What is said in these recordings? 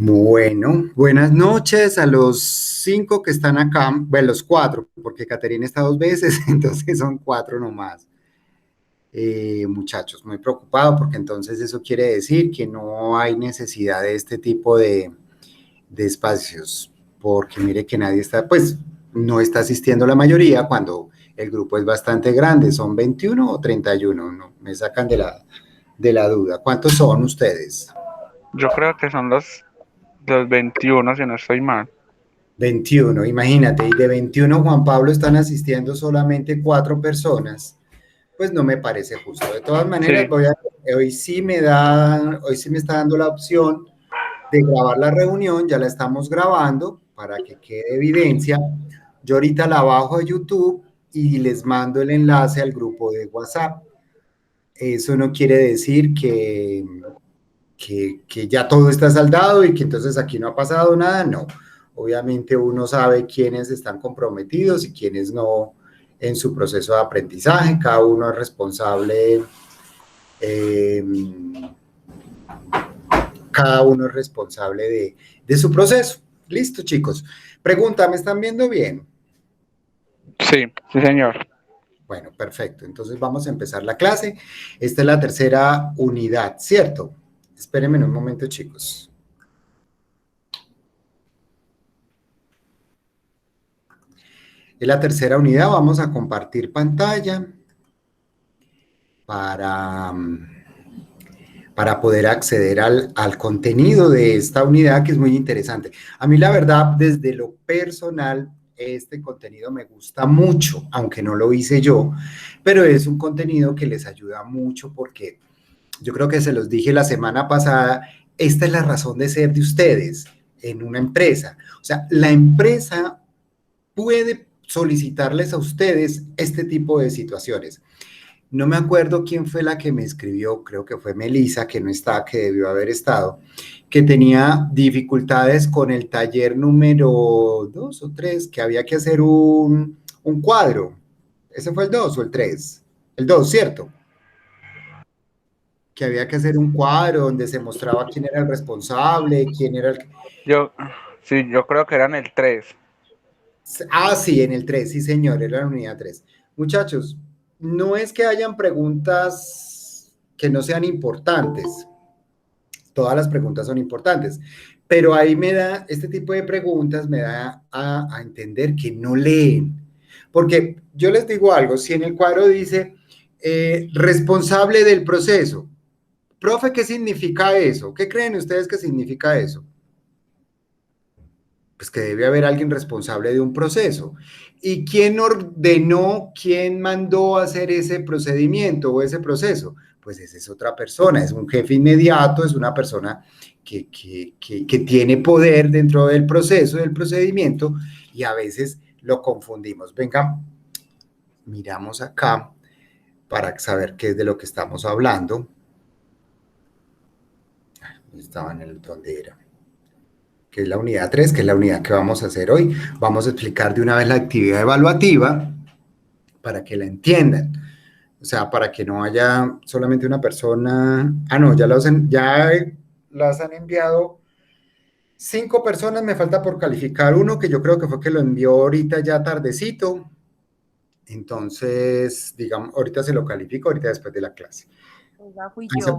Bueno, buenas noches a los 5 que están acá, bueno, los 4, porque Caterina está 2 veces, entonces son 4 nomás. Muchachos, muy preocupado porque entonces eso quiere decir que no hay necesidad de este tipo de espacios, porque mire que nadie está, pues no está asistiendo la mayoría cuando el grupo es bastante grande, son 21 o 31, no, me sacan de la duda. ¿Cuántos son ustedes? Yo creo que son los 21, si no estoy mal. 21, imagínate, y de 21 Juan Pablo están asistiendo solamente 4 personas, pues no me parece justo. De todas maneras, Sí, hoy sí me está dando la opción de grabar la reunión, ya la estamos grabando para que quede evidencia. Yo ahorita la bajo a YouTube y les mando el enlace al grupo de WhatsApp. Eso no quiere decir que ya todo está saldado y que entonces aquí no ha pasado nada, no. Obviamente uno sabe quiénes están comprometidos y quiénes no en su proceso de aprendizaje, cada uno es responsable, eh, cada uno es responsable de su proceso. Listo, chicos. Pregunta, ¿me están viendo bien? sí, sí, señor. Bueno, perfecto. Entonces vamos a empezar la clase. Esta es la tercera unidad, ¿cierto? Espérenme un momento, chicos. Es la tercera unidad. Vamos a compartir pantalla para, para poder acceder al contenido de esta unidad que es muy interesante. A mí la verdad, desde lo personal, este contenido me gusta mucho, aunque no lo hice yo, pero es un contenido que les ayuda mucho porque yo creo que se los dije la semana pasada, esta es la razón de ser de ustedes en una empresa. O sea, la empresa puede solicitarles a ustedes este tipo de situaciones. No me acuerdo quién fue la que me escribió, creo que fue Melissa, que no está, que debió haber estado, que tenía dificultades con el taller número 2 o 3, que había que hacer un cuadro. ¿Ese fue el 2 o el 3? El 2, ¿cierto? Que había que hacer un cuadro donde se mostraba quién era el responsable, quién era el... Yo, sí, yo creo que eran el 3. Ah, sí, en el 3, sí señor, era la unidad 3. Muchachos, no es que hayan preguntas que no sean importantes, todas las preguntas son importantes, pero ahí me da, este tipo de preguntas me da a entender que no leen, porque yo les digo algo, si en el cuadro dice responsable del proceso, profe, ¿qué significa eso? ¿Qué creen ustedes que significa eso? Pues que debe haber alguien responsable de un proceso. ¿Y quién ordenó, quién mandó a hacer ese procedimiento o ese proceso? Pues esa es otra persona, es un jefe inmediato, es una persona que tiene poder dentro del proceso, del procedimiento, y a veces lo confundimos. Venga, miramos acá para saber qué es de lo que estamos hablando. Estaba en el donde era. Que es la unidad 3, que es la unidad que vamos a hacer hoy. Vamos a explicar de una vez la actividad evaluativa para que la entiendan. O sea, para que no haya solamente una persona. Ah, no, ya las han enviado 5 personas, me falta por calificar uno, que yo creo que fue que lo envió ahorita ya tardecito. Entonces, digamos, ahorita se lo califico, ahorita después de la clase. Esa fui yo.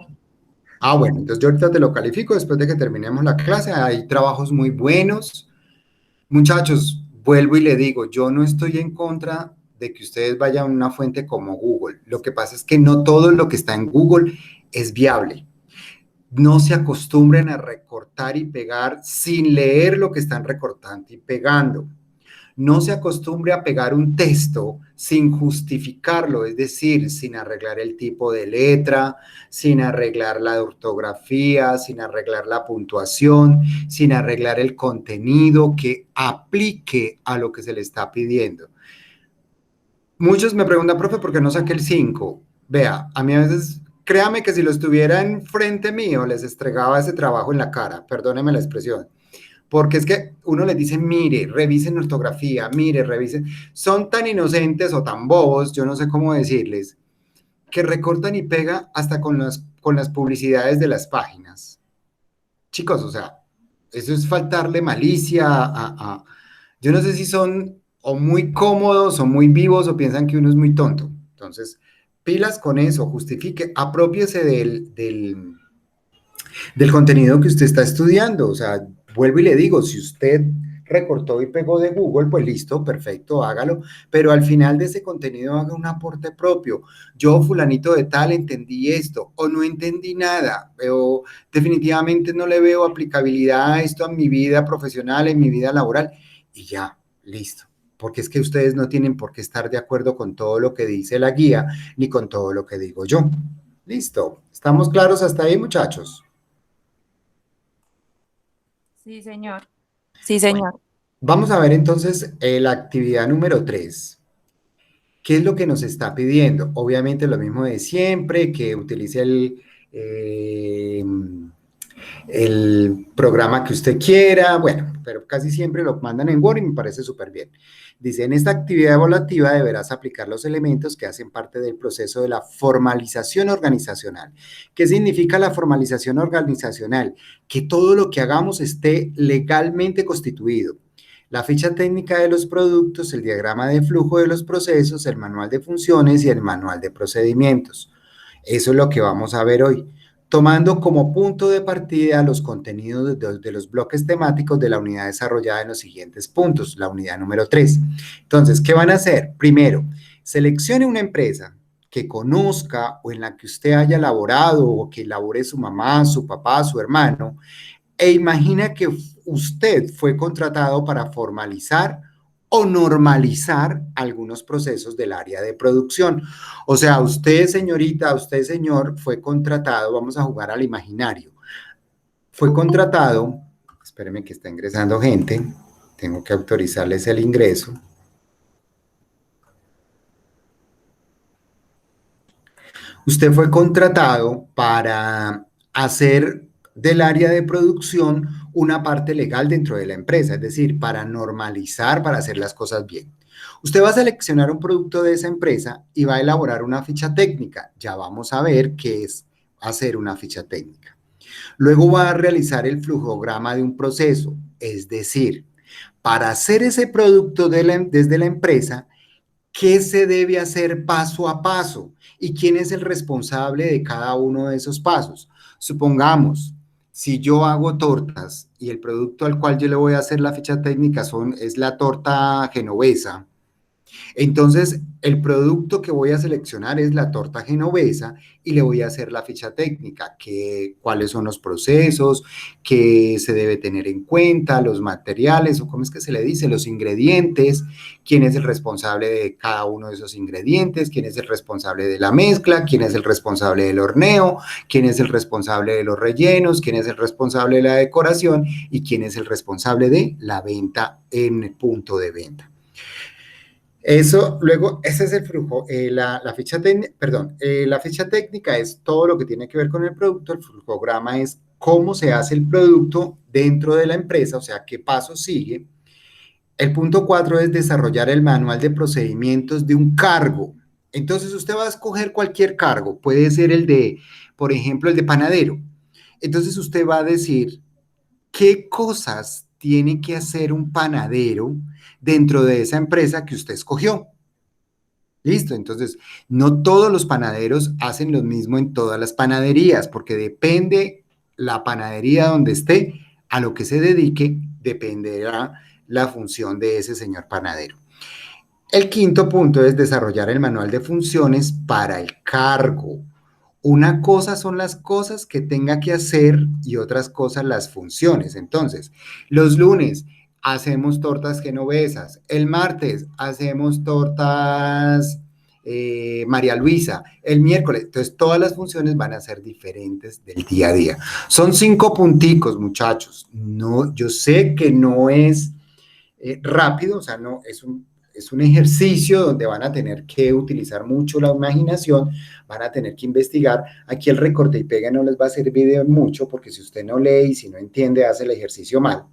Ah, bueno, entonces yo ahorita te lo califico después de que terminemos la clase. Hay trabajos muy buenos. Muchachos, vuelvo y le digo, yo no estoy en contra de que ustedes vayan a una fuente como Google. Lo que pasa es que no todo lo que está en Google es viable. No se acostumbren a recortar y pegar sin leer lo que están recortando y pegando. No se acostumbre a pegar un texto sin justificarlo, es decir, sin arreglar el tipo de letra, sin arreglar la ortografía, sin arreglar la puntuación, sin arreglar el contenido que aplique a lo que se le está pidiendo. Muchos me preguntan, profe, ¿por qué no saqué el 5? Vea, a mí a veces, créame que si lo estuviera enfrente mío, les estregaba ese trabajo en la cara, perdóneme la expresión. Porque es que uno les dice, mire, revisen ortografía, mire, revisen. Son tan inocentes o tan bobos, yo no sé cómo decirles, que recortan y pega hasta con las publicidades de las páginas. Chicos, o sea, eso es faltarle malicia yo no sé si son o muy cómodos o muy vivos o piensan que uno es muy tonto. Entonces, pilas con eso, justifique, apropiese del contenido que usted está estudiando. O sea, vuelvo y le digo, si usted recortó y pegó de Google, pues listo, perfecto, hágalo, pero al final de ese contenido haga un aporte propio. Yo, fulanito de tal, entendí esto o no entendí nada, pero definitivamente no le veo aplicabilidad a esto en mi vida profesional, en mi vida laboral, y ya, listo. Porque es que ustedes no tienen por qué estar de acuerdo con todo lo que dice la guía, ni con todo lo que digo yo. Listo. ¿Estamos claros hasta ahí, muchachos? Sí, señor. Sí, Bueno, señor. vamos a ver entonces la actividad número 3. ¿Qué es lo que nos está pidiendo? Obviamente lo mismo de siempre, que utilice el programa que usted quiera, bueno, pero casi siempre lo mandan en Word y me parece súper bien. Dice, en esta actividad evaluativa deberás aplicar los elementos que hacen parte del proceso de la formalización organizacional. ¿Qué significa la formalización organizacional? Que todo lo que hagamos esté legalmente constituido. La ficha técnica de los productos, el diagrama de flujo de los procesos, el manual de funciones y el manual de procedimientos. Eso es lo que vamos a ver hoy, tomando como punto de partida los contenidos de los bloques temáticos de la unidad desarrollada en los siguientes puntos, la unidad número 3. Entonces, ¿qué van a hacer? Primero, seleccione una empresa que conozca o en la que usted haya laborado o que labore su mamá, su papá, su hermano, e imagina que usted fue contratado para formalizar o normalizar algunos procesos del área de producción. O sea, usted, señorita, usted, señor, fue contratado, vamos a jugar al imaginario, fue contratado, espéreme que está ingresando gente, tengo que autorizarles el ingreso. Usted fue contratado para hacer del área de producción una parte legal dentro de la empresa, es decir, para normalizar, para hacer las cosas bien. Usted va a seleccionar un producto de esa empresa y va a elaborar una ficha técnica. Ya vamos a ver qué es hacer una ficha técnica. Luego va a realizar el flujograma de un proceso, es decir, para hacer ese producto desde la empresa, qué se debe hacer paso a paso y quién es el responsable de cada uno de esos pasos. Supongamos, si yo hago tortas y el producto al cual yo le voy a hacer la ficha técnica es la torta genovesa, entonces, el producto que voy a seleccionar es la torta genovesa y le voy a hacer la ficha técnica, cuáles son los procesos, qué se debe tener en cuenta, los materiales, o cómo es que se le dice, los ingredientes, quién es el responsable de cada uno de esos ingredientes, quién es el responsable de la mezcla, quién es el responsable del horneo, quién es el responsable de los rellenos, quién es el responsable de la decoración y quién es el responsable de la venta en el punto de venta. Eso, luego, ese es el flujo. La ficha técnica, perdón, la ficha técnica es todo lo que tiene que ver con el producto. El flujograma es cómo se hace el producto dentro de la empresa, o sea, qué paso sigue. El punto 4 es desarrollar el manual de procedimientos de un cargo. Entonces, usted va a escoger cualquier cargo. Puede ser el de, por ejemplo, el de panadero. Entonces, usted va a decir qué cosas tiene que hacer un panadero dentro de esa empresa que usted escogió. Listo, entonces no todos los panaderos hacen lo mismo en todas las panaderías, porque depende la panadería donde esté, a lo que se dedique, dependerá la función de ese señor panadero. El quinto punto es desarrollar el manual de funciones para el cargo. Una cosa son las cosas que tenga que hacer y otras cosas las funciones. Entonces, los lunes hacemos tortas genovesas, el martes hacemos tortas María Luisa, el miércoles. Entonces, todas las funciones van a ser diferentes del día a día. Son 5 punticos, muchachos. No, yo sé que no es rápido, o sea, no es un ejercicio donde van a tener que utilizar mucho la imaginación, van a tener que investigar. Aquí el recorte y pega no les va a servir de mucho porque si usted no lee y si no entiende, hace el ejercicio mal.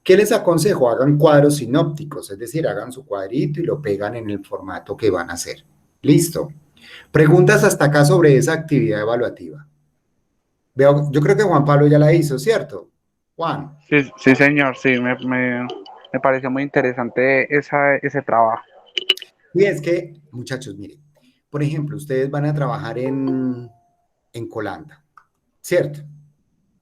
¿Qué les aconsejo? Hagan cuadros sinópticos, es decir, hagan su cuadrito y lo pegan en el formato que van a hacer. Listo. Preguntas hasta acá sobre esa actividad evaluativa. Veo, yo creo que Juan Pablo ya la hizo, ¿cierto? Juan. Sí, sí, señor, sí, me pareció muy interesante ese trabajo. Y es que, muchachos, miren, por ejemplo, ustedes van a trabajar en Colanda, ¿cierto?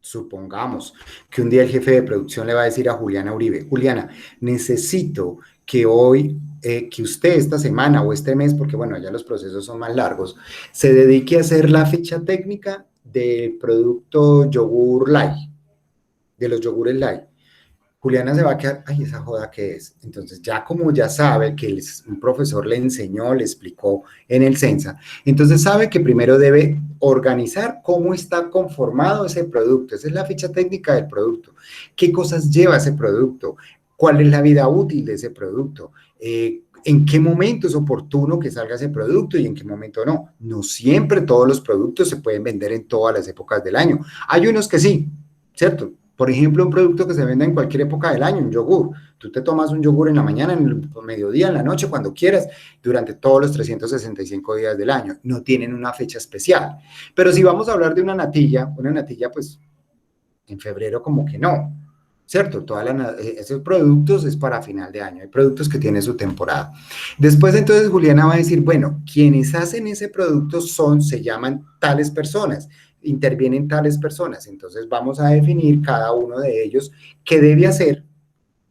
Supongamos que un día el jefe de producción le va a decir a Juliana Uribe, Juliana, necesito que hoy, que usted esta semana o este mes, porque bueno, ya los procesos son más largos, se dedique a hacer la ficha técnica del producto yogur light, de los yogures light. Juliana se va a quedar, ay, esa joda que es. Entonces, ya como ya sabe que un profesor le enseñó, le explicó en el Sensa, entonces sabe que primero debe organizar cómo está conformado ese producto. Esa es la ficha técnica del producto. ¿Qué cosas lleva ese producto? ¿Cuál es la vida útil de ese producto? ¿En qué momento es oportuno que salga ese producto y en qué momento no? No siempre todos los productos se pueden vender en todas las épocas del año. Hay unos que sí, ¿cierto? Por ejemplo, un producto que se venda en cualquier época del año, un yogur. Tú te tomas un yogur en la mañana, en el mediodía, en la noche, cuando quieras, durante todos los 365 días del año. No tienen una fecha especial. Pero si vamos a hablar de una natilla pues en febrero como que no, ¿cierto? Esos productos es para final de año. Hay productos que tienen su temporada. Después entonces Juliana va a decir, bueno, quienes hacen ese producto se llaman tales personas, intervienen tales personas. Entonces vamos a definir cada uno de ellos qué debe hacer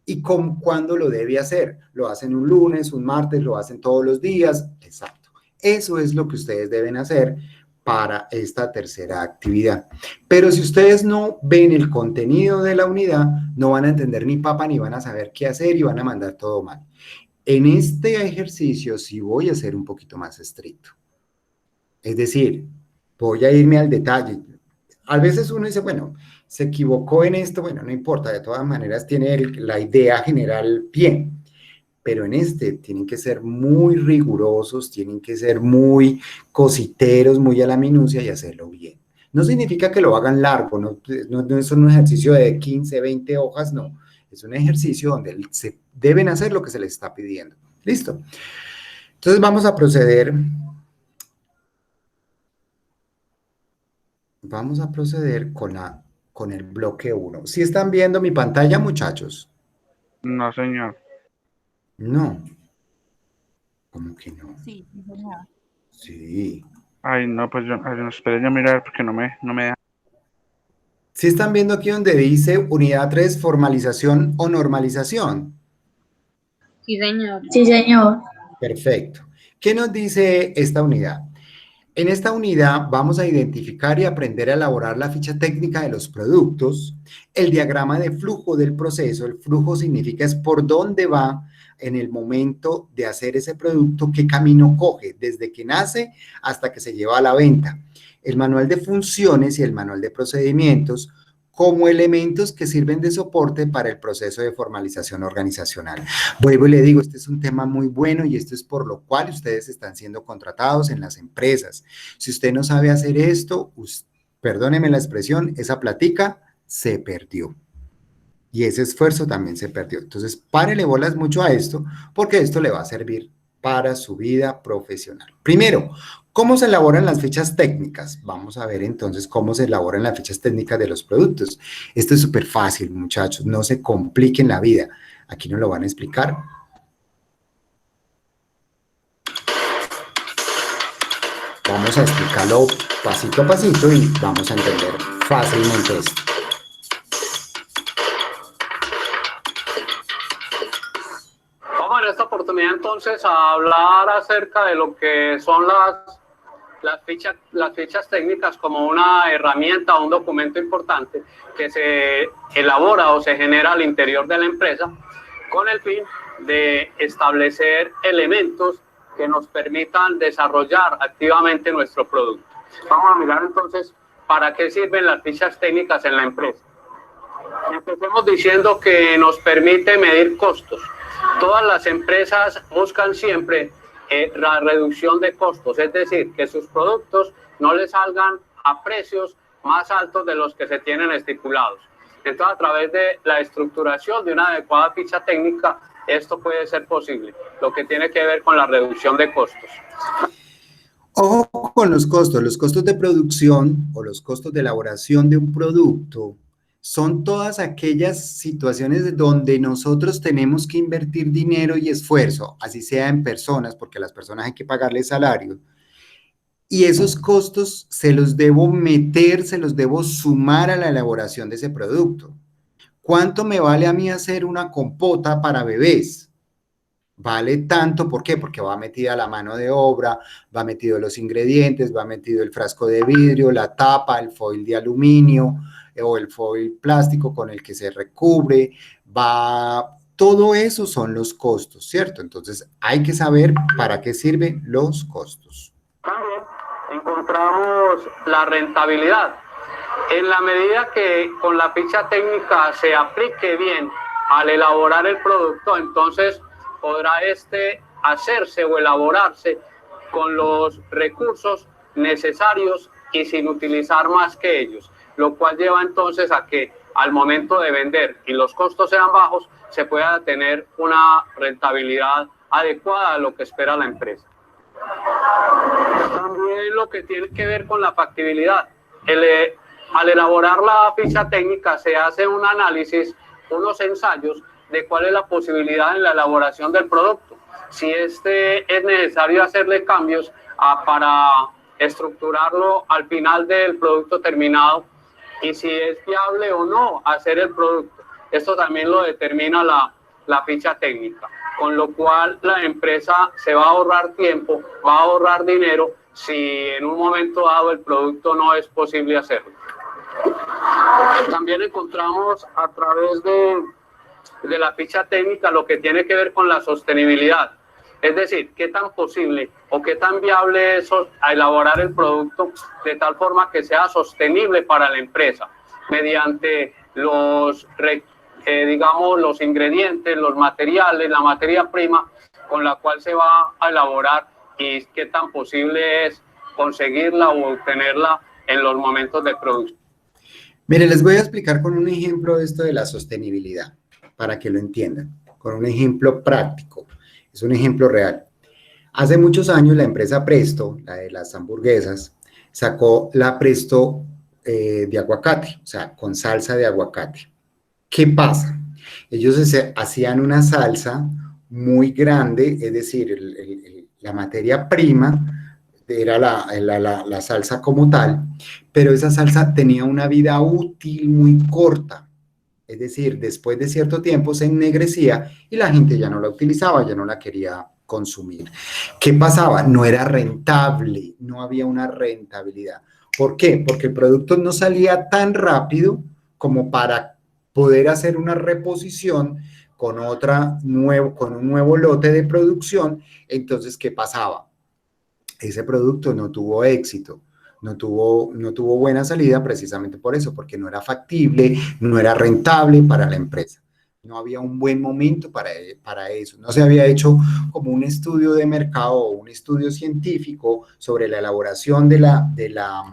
y cuándo lo debe hacer. Lo hacen un lunes, un martes, lo hacen todos los días. Exacto. Eso es lo que ustedes deben hacer para esta tercera actividad. Pero si ustedes no ven el contenido de la unidad, no van a entender ni papa, ni van a saber qué hacer y van a mandar todo mal. En este ejercicio sí voy a ser un poquito más estricto. Es decir, voy a irme al detalle. A veces uno dice, bueno, se equivocó en esto, bueno, no importa, de todas maneras tiene la idea general bien, pero en este tienen que ser muy rigurosos, tienen que ser muy cositeros, muy a la minucia y hacerlo bien. No significa que lo hagan largo, no es un ejercicio de 15, 20 hojas, no. Es un ejercicio donde se deben hacer lo que se les está pidiendo. ¿Listo? Entonces vamos a proceder. Vamos a proceder con el bloque 1. ¿Sí están viendo mi pantalla, muchachos? No, señor. No. ¿Cómo que no? Sí, sí, señor. Sí. Ay, no, pues no, espere yo mirar porque no me deja. ¿Sí están viendo aquí donde dice unidad 3, formalización o normalización? Sí, señor. Sí, señor. Perfecto. ¿Qué nos dice esta unidad? En esta unidad vamos a identificar y aprender a elaborar la ficha técnica de los productos, el diagrama de flujo del proceso. El flujo significa es por dónde va en el momento de hacer ese producto, qué camino coge, desde que nace hasta que se lleva a la venta. El manual de funciones y el manual de procedimientos como elementos que sirven de soporte para el proceso de formalización organizacional. Vuelvo y le digo, este es un tema muy bueno y esto es por lo cual ustedes están siendo contratados en las empresas. Si usted no sabe hacer esto, perdóneme la expresión, esa platica se perdió. Y ese esfuerzo también se perdió. Entonces, párele bolas mucho a esto, porque esto le va a servir para su vida profesional. Primero, ¿cómo se elaboran las fichas técnicas? Vamos a ver entonces cómo se elaboran las fichas técnicas de los productos. Esto es súper fácil, muchachos, no se compliquen la vida. Aquí nos lo van a explicar. Vamos a explicarlo pasito a pasito y vamos a entender fácilmente esto. Vamos en esta oportunidad entonces a hablar acerca de lo que son las fichas técnicas como una herramienta o un documento importante que se elabora o se genera al interior de la empresa con el fin de establecer elementos que nos permitan desarrollar activamente nuestro producto. Vamos a mirar entonces para qué sirven las fichas técnicas en la empresa. Empecemos diciendo que nos permite medir costos. Todas las empresas buscan siempre la reducción de costos, es decir, que sus productos no les salgan a precios más altos de los que se tienen estipulados. Entonces, a través de la estructuración de una adecuada ficha técnica, esto puede ser posible, lo que tiene que ver con la reducción de costos. Ojo con los costos de producción o los costos de elaboración de un producto son todas aquellas situaciones donde nosotros tenemos que invertir dinero y esfuerzo, así sea en personas, porque a las personas hay que pagarles salario, y esos costos se los debo meter, se los debo sumar a la elaboración de ese producto. ¿Cuánto me vale a mí hacer una compota para bebés? Vale tanto, ¿por qué? Porque va metida la mano de obra, va metido los ingredientes, va metido el frasco de vidrio, la tapa, el foil de aluminio o el foil plástico con el que se recubre, todo eso son los costos, ¿cierto? Entonces hay que saber para qué sirven los costos. También encontramos la rentabilidad. En la medida que con la ficha técnica se aplique bien al elaborar el producto, entonces podrá hacerse o elaborarse con los recursos necesarios y sin utilizar más que ellos, lo cual lleva entonces a que al momento de vender y los costos sean bajos, se pueda tener una rentabilidad adecuada a lo que espera la empresa. También lo que tiene que ver con la factibilidad. Al elaborar la ficha técnica se hace un análisis, unos ensayos de cuál es la posibilidad en la elaboración del producto. Si es necesario hacerle cambios para estructurarlo al final del producto terminado y si es viable o no hacer el producto. Esto también lo determina la ficha técnica, con lo cual la empresa se va a ahorrar tiempo, va a ahorrar dinero si en un momento dado el producto no es posible hacerlo. También encontramos a través de la ficha técnica lo que tiene que ver con la sostenibilidad. Es decir, qué tan posible o qué tan viable es elaborar el producto de tal forma que sea sostenible para la empresa mediante los ingredientes, los materiales, la materia prima con la cual se va a elaborar y qué tan posible es conseguirla o obtenerla en los momentos de producción. Mire, les voy a explicar con un ejemplo esto de la sostenibilidad, para que lo entiendan, con un ejemplo práctico, es un ejemplo real. Hace muchos años la empresa Presto, la de las hamburguesas, sacó la Presto de aguacate, o sea, con salsa de aguacate. ¿Qué pasa? Ellos hacían una salsa muy grande, es decir, la materia prima era la salsa como tal, pero esa salsa tenía una vida útil muy corta. Es decir, después de cierto tiempo se ennegrecía y la gente ya no la utilizaba, ya no la quería consumir. ¿Qué pasaba? No era rentable, no había una rentabilidad. ¿Por qué? Porque el producto no salía tan rápido como para poder hacer una reposición con un nuevo lote de producción. Entonces, ¿qué pasaba? Ese producto no tuvo éxito. No tuvo buena salida precisamente por eso, porque no era factible, no era rentable para la empresa. No había un buen momento para eso. No se había hecho como un estudio de mercado o un estudio científico sobre la elaboración de la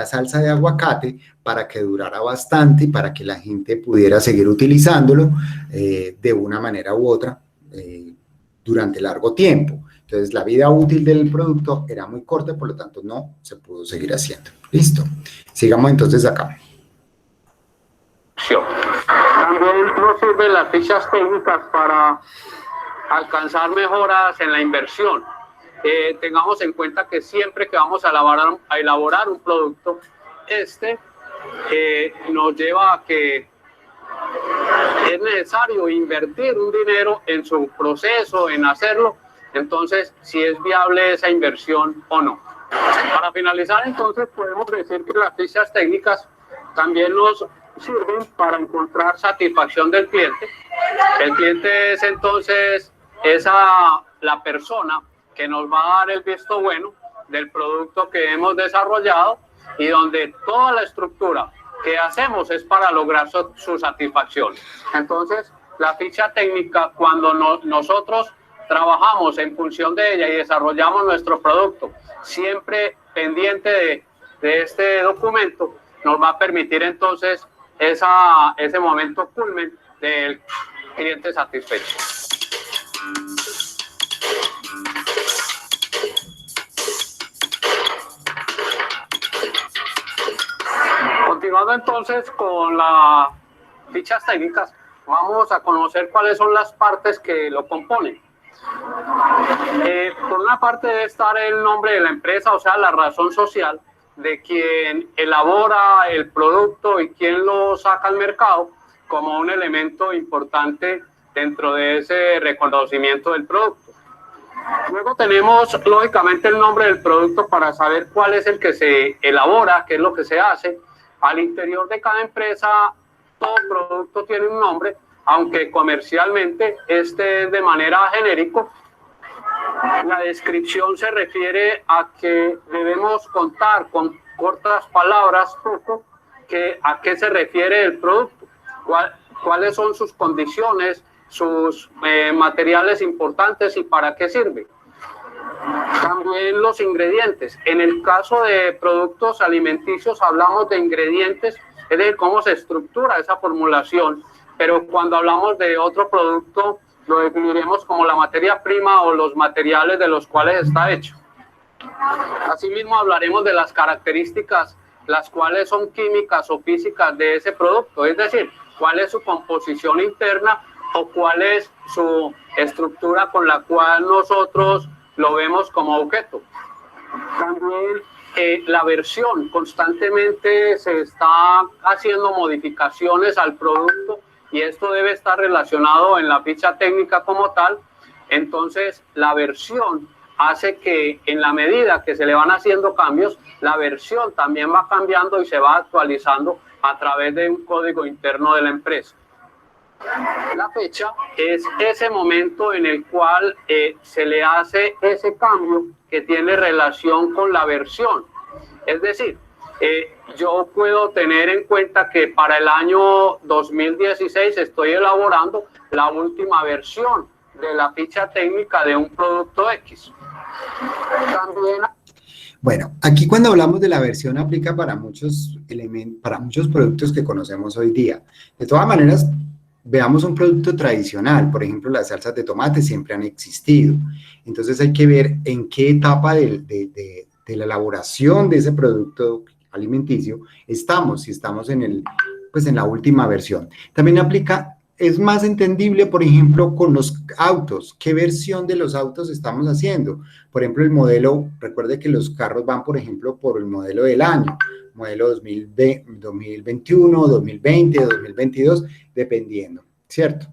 salsa de aguacate para que durara bastante y para que la gente pudiera seguir utilizándolo de una manera u otra durante largo tiempo. Entonces, la vida útil del producto era muy corta, por lo tanto, no se pudo seguir haciendo. Listo. Sigamos entonces acá. También nos sirven las fichas técnicas para alcanzar mejoras en la inversión. Tengamos en cuenta que siempre que vamos a elaborar un producto, nos lleva a que es necesario invertir un dinero en su proceso, en hacerlo. Entonces, si es viable esa inversión o no. Para finalizar, entonces, podemos decir que las fichas técnicas también nos sirven para encontrar satisfacción del cliente. El cliente es entonces la persona que nos va a dar el visto bueno del producto que hemos desarrollado y donde toda la estructura que hacemos es para lograr su satisfacción. Entonces, la ficha técnica, cuando nosotros trabajamos en función de ella y desarrollamos nuestro producto, siempre pendiente de este documento, nos va a permitir entonces ese momento culmen del cliente satisfecho. Continuando Continuando entonces con las fichas técnicas, vamos a conocer cuáles son las partes que lo componen. Por una parte debe estar el nombre de la empresa, o sea, la razón social de quien elabora el producto y quien lo saca al mercado como un elemento importante dentro de ese reconocimiento del producto. Luego tenemos, lógicamente, el nombre del producto para saber cuál es el que se elabora, qué es lo que se hace. Al interior de cada empresa, todo producto tiene un nombre, aunque comercialmente este es de manera genérico. La descripción se refiere a que debemos contar con cortas palabras poco a qué se refiere el producto, cuáles son sus condiciones, sus materiales importantes y para qué sirve. También los ingredientes. En el caso de productos alimenticios hablamos de ingredientes, es decir, cómo se estructura esa formulación, pero cuando hablamos de otro producto lo definiremos como la materia prima o los materiales de los cuales está hecho. Asimismo hablaremos de las características, las cuales son químicas o físicas de ese producto, es decir, cuál es su composición interna o cuál es su estructura con la cual nosotros lo vemos como objeto. También la versión, constantemente se está haciendo modificaciones al producto y esto debe estar relacionado en la ficha técnica como tal. Entonces la versión hace que en la medida que se le van haciendo cambios, la versión también va cambiando y se va actualizando a través de un código interno de la empresa. La fecha es ese momento en el cual se le hace ese cambio que tiene relación con la versión. Es decir, yo puedo tener en cuenta que para el año 2016 estoy elaborando la última versión de la ficha técnica de un producto X. También... Bueno, aquí cuando hablamos de la versión aplica para muchos elementos, para muchos productos que conocemos hoy día. De todas maneras, veamos un producto tradicional, por ejemplo, las salsas de tomate siempre han existido. Entonces hay que ver en qué etapa de la elaboración de ese producto alimenticio estamos, si estamos en la última versión. También aplica, es más entendible, por ejemplo, con los autos. ¿Qué versión de los autos estamos haciendo? Por ejemplo, el modelo, recuerde que los carros van, por ejemplo, por el modelo del año, modelo 2021, 2020, 2022, dependiendo, ¿cierto?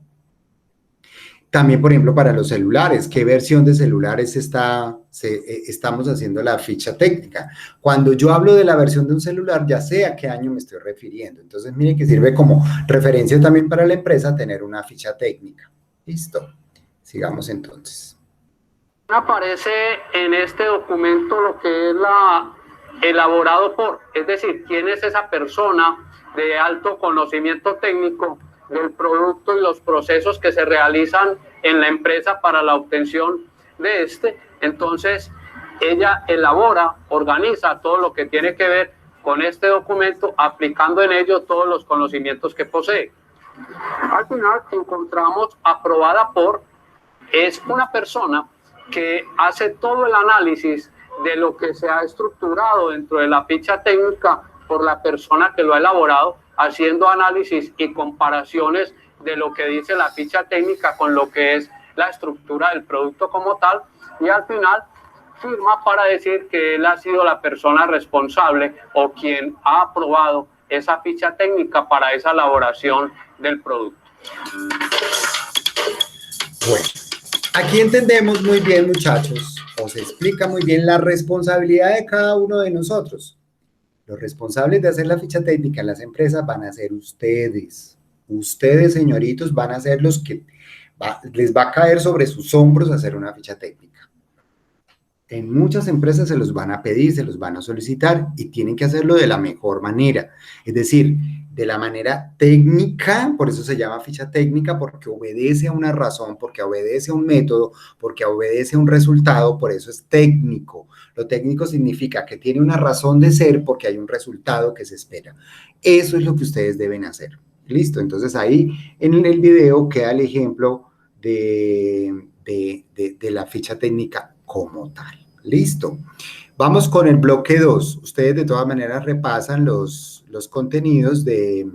También, por ejemplo, para los celulares, ¿qué versión de celulares estamos haciendo la ficha técnica? Cuando yo hablo de la versión de un celular, ya sé a qué año me estoy refiriendo. Entonces, miren que sirve como referencia también para la empresa tener una ficha técnica. Listo. Sigamos entonces. Aparece en este documento lo que es elaborado por, es decir, quién es esa persona de alto conocimiento técnico del producto y los procesos que se realizan en la empresa para la obtención de este. Entonces, ella elabora, organiza todo lo que tiene que ver con este documento, aplicando en ello todos los conocimientos que posee. Al final encontramos aprobada por, es una persona que hace todo el análisis de lo que se ha estructurado dentro de la ficha técnica por la persona que lo ha elaborado, haciendo análisis y comparaciones de lo que dice la ficha técnica con lo que es la estructura del producto como tal, y al final firma para decir que él ha sido la persona responsable o quien ha aprobado esa ficha técnica para esa elaboración del producto. Bueno, aquí entendemos muy bien, muchachos, o se explica muy bien la responsabilidad de cada uno de nosotros. Los responsables de hacer la ficha técnica en las empresas van a ser ustedes. Ustedes, señoritos, van a ser los que les va a caer sobre sus hombros hacer una ficha técnica. En muchas empresas se los van a pedir, se los van a solicitar y tienen que hacerlo de la mejor manera. Es decir, de la manera técnica, por eso se llama ficha técnica, porque obedece a una razón, porque obedece a un método, porque obedece a un resultado, por eso es técnico. Lo técnico significa que tiene una razón de ser porque hay un resultado que se espera. Eso es lo que ustedes deben hacer. Listo, entonces ahí en el video queda el ejemplo de la ficha técnica como tal. Listo. Vamos con el bloque 2. Ustedes de todas maneras repasan los los contenidos de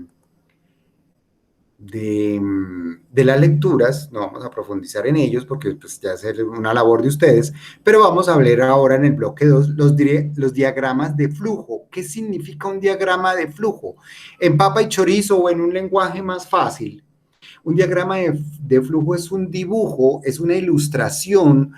las lecturas. No vamos a profundizar en ellos porque pues, ya es una labor de ustedes, pero vamos a ver ahora en el bloque 2 los diagramas de flujo. ¿Qué significa un diagrama de flujo? En papa y chorizo o en un lenguaje más fácil, un diagrama de flujo es un dibujo, es una ilustración,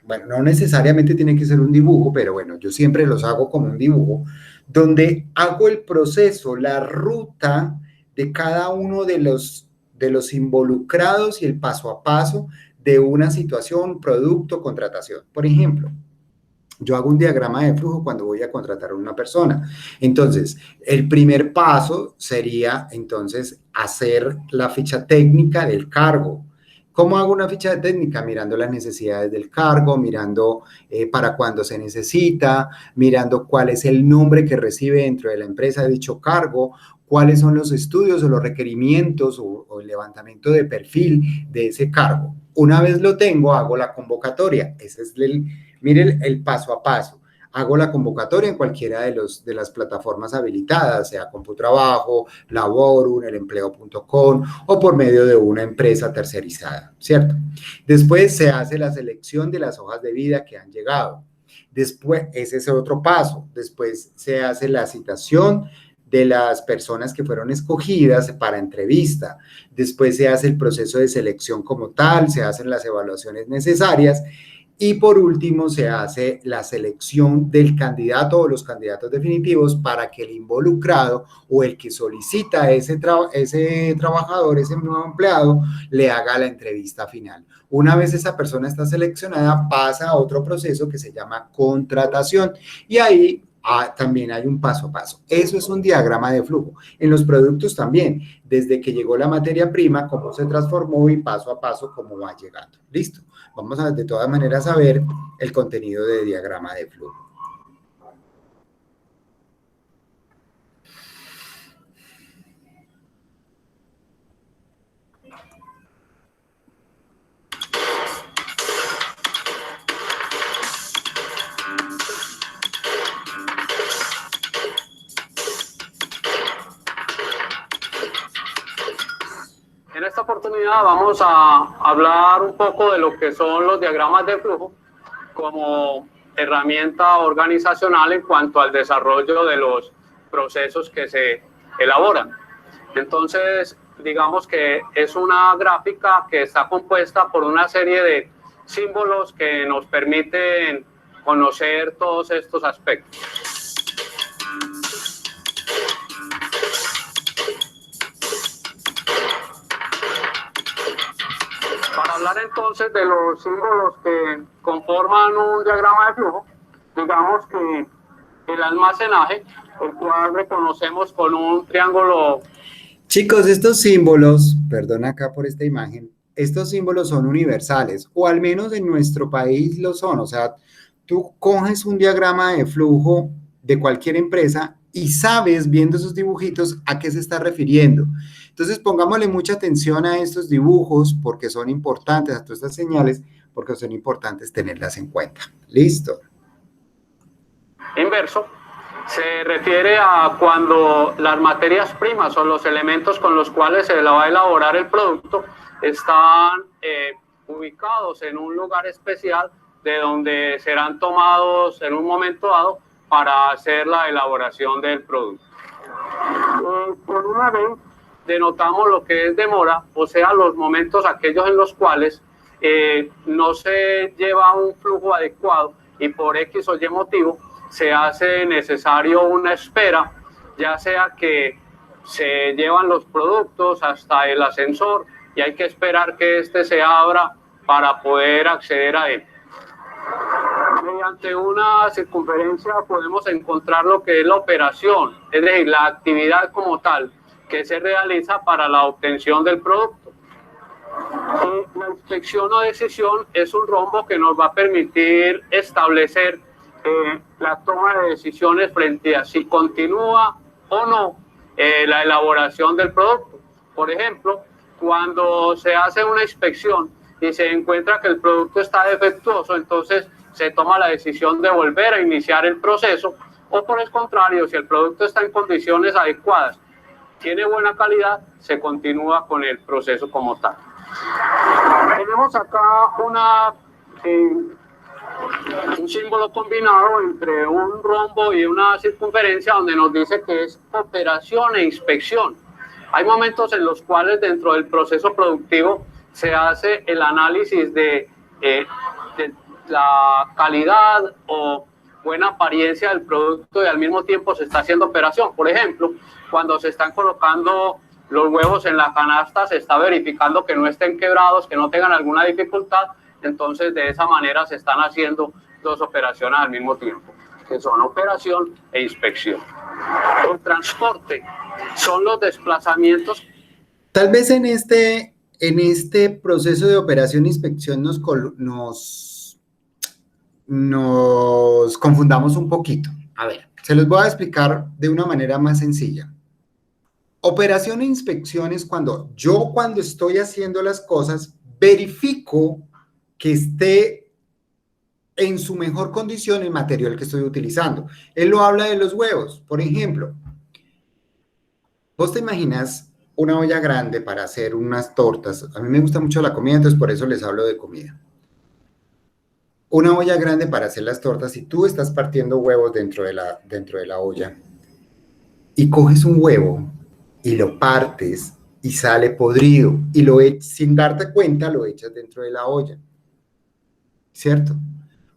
bueno, no necesariamente tiene que ser un dibujo, pero bueno, yo siempre los hago como un dibujo, donde hago el proceso, la ruta de cada uno de los involucrados y el paso a paso de una situación, producto, contratación. Por ejemplo, yo hago un diagrama de flujo cuando voy a contratar a una persona. Entonces, el primer paso sería, entonces, hacer la ficha técnica del cargo. ¿Cómo hago una ficha técnica? Mirando las necesidades del cargo, mirando para cuándo se necesita, mirando cuál es el nombre que recibe dentro de la empresa de dicho cargo, cuáles son los estudios o los requerimientos o el levantamiento de perfil de ese cargo. Una vez lo tengo, hago la convocatoria. Ese es miren el paso a paso. Hago la convocatoria en cualquiera de las plataformas habilitadas, sea CompuTrabajo, Laborum, elempleo.com o por medio de una empresa tercerizada, ¿cierto? Después se hace la selección de las hojas de vida que han llegado. Después, ese es otro paso. Después se hace la citación de las personas que fueron escogidas para entrevista. Después se hace el proceso de selección como tal, se hacen las evaluaciones necesarias. Y por último, se hace la selección del candidato o los candidatos definitivos para que el involucrado o el que solicita ese trabajador, ese nuevo empleado, le haga la entrevista final. Una vez esa persona está seleccionada, pasa a otro proceso que se llama contratación. Y ahí también hay un paso a paso. Eso es un diagrama de flujo. En los productos también, desde que llegó la materia prima, cómo se transformó y paso a paso cómo va llegando. ¿Listo? Vamos a de todas maneras a ver el contenido de diagrama de flujo. En esta oportunidad vamos a hablar un poco de lo que son los diagramas de flujo como herramienta organizacional en cuanto al desarrollo de los procesos que se elaboran. Entonces, digamos que es una gráfica que está compuesta por una serie de símbolos que nos permiten conocer todos estos aspectos. Para hablar entonces de los símbolos que conforman un diagrama de flujo, digamos que el almacenaje, el cual reconocemos con un triángulo. Chicos, estos símbolos, perdón acá por esta imagen, estos símbolos son universales, o al menos en nuestro país lo son. O sea, tú coges un diagrama de flujo de cualquier empresa y sabes, viendo esos dibujitos, a qué se está refiriendo. Entonces, pongámosle mucha atención a estos dibujos porque son importantes, a todas estas señales, porque son importantes tenerlas en cuenta. ¿Listo? Inverso se refiere a cuando las materias primas o los elementos con los cuales se va a elaborar el producto están ubicados en un lugar especial de donde serán tomados en un momento dado para hacer la elaboración del producto. Por una vez denotamos lo que es demora, o sea, los momentos aquellos en los cuales no se lleva un flujo adecuado y por X o Y motivo se hace necesario una espera, ya sea que se llevan los productos hasta el ascensor y hay que esperar que éste se abra para poder acceder a él. Mediante una circunferencia podemos encontrar lo que es la operación, es decir, la actividad como tal que se realiza para la obtención del producto. La inspección o decisión es un rombo que nos va a permitir establecer la toma de decisiones frente a si continúa o no la elaboración del producto. Por ejemplo, cuando se hace una inspección y se encuentra que el producto está defectuoso, entonces se toma la decisión de volver a iniciar el proceso o por el contrario, si el producto está en condiciones adecuadas, tiene buena calidad, se continúa con el proceso como tal. Tenemos acá un símbolo combinado entre un rombo y una circunferencia donde nos dice que es operación e inspección. Hay momentos en los cuales dentro del proceso productivo se hace el análisis de la calidad o buena apariencia del producto y al mismo tiempo se está haciendo operación. Por ejemplo, cuando se están colocando los huevos en la canasta, se está verificando que no estén quebrados, que no tengan alguna dificultad. Entonces, de esa manera se están haciendo dos operaciones al mismo tiempo, que son operación e inspección. El transporte son los desplazamientos. Tal vez en este proceso de operación e inspección nos confundamos un poquito. A ver, se los voy a explicar de una manera más sencilla. Operación e inspección es cuando estoy haciendo las cosas, verifico que esté en su mejor condición el material que estoy utilizando. Él lo habla de los huevos. Por ejemplo, vos te imaginas una olla grande para hacer unas tortas. A mí me gusta mucho la comida, entonces por eso les hablo de comida. Una olla grande para hacer las tortas, y tú estás partiendo huevos dentro de la olla y coges un huevo y lo partes y sale podrido y sin darte cuenta lo echas dentro de la olla. ¿Cierto?